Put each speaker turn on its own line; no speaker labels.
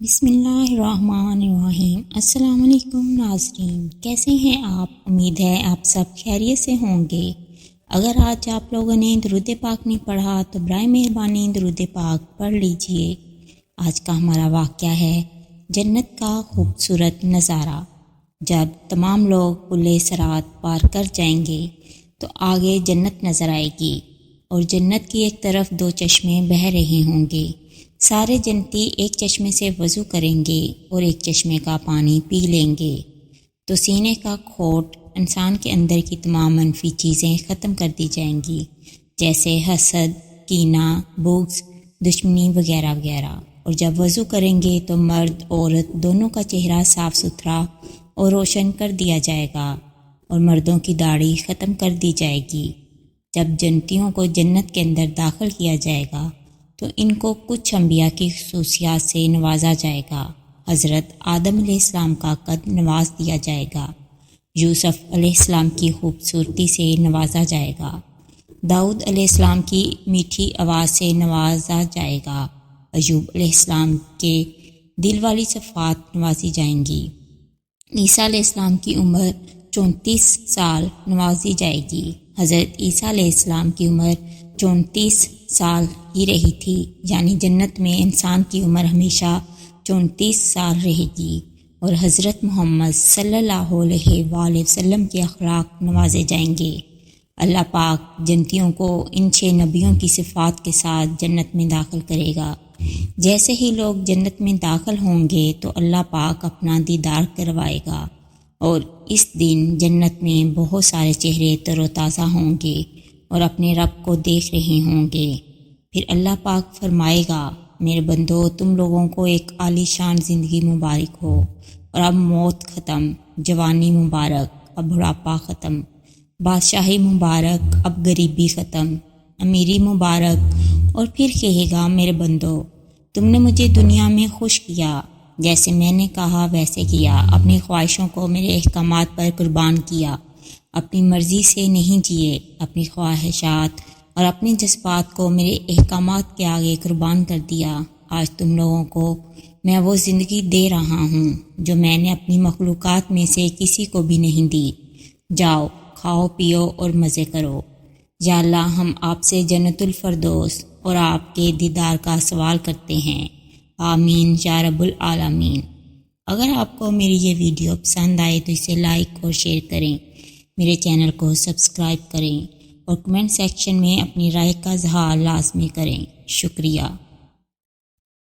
بسم اللہ الرحمن الرحیم۔ السلام علیکم ناظرین، کیسے ہیں آپ؟ امید ہے آپ سب خیریت سے ہوں گے۔ اگر آج آپ لوگوں نے درود پاک نہیں پڑھا تو برائے مہربانی درود پاک پڑھ لیجئے۔ آج کا ہمارا واقعہ ہے جنت کا خوبصورت نظارہ۔ جب تمام لوگ پل صراط پار کر جائیں گے تو آگے جنت نظر آئے گی اور جنت کی ایک طرف دو چشمے بہہ رہے ہوں گے۔ سارے جنتی ایک چشمے سے وضو کریں گے اور ایک چشمے کا پانی پی لیں گے تو سینے کا کھوٹ، انسان کے اندر کی تمام منفی چیزیں ختم کر دی جائیں گی، جیسے حسد، کینہ، بغض، دشمنی وغیرہ وغیرہ۔ اور جب وضو کریں گے تو مرد عورت دونوں کا چہرہ صاف ستھرا اور روشن کر دیا جائے گا اور مردوں کی داڑھی ختم کر دی جائے گی۔ جب جنتیوں کو جنت کے اندر داخل کیا جائے گا تو ان کو کچھ انبیاء کی خصوصیات سے نوازا جائے گا۔ حضرت آدم علیہ السلام کا قد نواز دیا جائے گا، یوسف علیہ السلام کی خوبصورتی سے نوازا جائے گا، داؤد علیہ السلام کی میٹھی آواز سے نوازا جائے گا، ایوب علیہ السلام کے دل والی صفات نوازی جائیں گی، عیسیٰ علیہ السلام کی عمر 34 سال نوازی جائے گی۔ حضرت عیسیٰ علیہ السلام کی عمر 34 سال ہی رہی تھی، یعنی جنت میں انسان کی عمر ہمیشہ 34 سال رہے گی۔ اور حضرت محمد صلی اللہ علیہ وآلہ وسلم کے اخلاق نوازے جائیں گے۔ اللہ پاک جنتیوں کو ان 6 نبیوں کی صفات کے ساتھ جنت میں داخل کرے گا۔ جیسے ہی لوگ جنت میں داخل ہوں گے تو اللہ پاک اپنا دیدار کروائے گا اور اس دن جنت میں بہت سارے چہرے تر و تازہ ہوں گے اور اپنے رب کو دیکھ رہے ہوں گے۔ پھر اللہ پاک فرمائے گا، میرے بندو، تم لوگوں کو ایک عالی شان زندگی مبارک ہو، اور اب موت ختم، جوانی مبارک، اب بڑھاپا ختم، بادشاہی مبارک، اب غریبی ختم، امیری مبارک۔ اور پھر کہے گا، میرے بندو، تم نے مجھے دنیا میں خوش کیا، جیسے میں نے کہا ویسے کیا، اپنی خواہشوں کو میرے احکامات پر قربان کیا، اپنی مرضی سے نہیں جیے، اپنی خواہشات اور اپنے جذبات کو میرے احکامات کے آگے قربان کر دیا۔ آج تم لوگوں کو میں وہ زندگی دے رہا ہوں جو میں نے اپنی مخلوقات میں سے کسی کو بھی نہیں دی۔ جاؤ، کھاؤ پیو اور مزے کرو۔ یا اللہ، ہم آپ سے جنت الفردوس اور آپ کے دیدار کا سوال کرتے ہیں، آمین یا رب العالمین۔ اگر آپ کو میری یہ ویڈیو پسند آئے تو اسے لائک اور شیئر کریں، میرے چینل کو سبسکرائب کریں اور کمنٹ سیکشن میں اپنی رائے کا اظہار لازمی کریں۔ شکریہ۔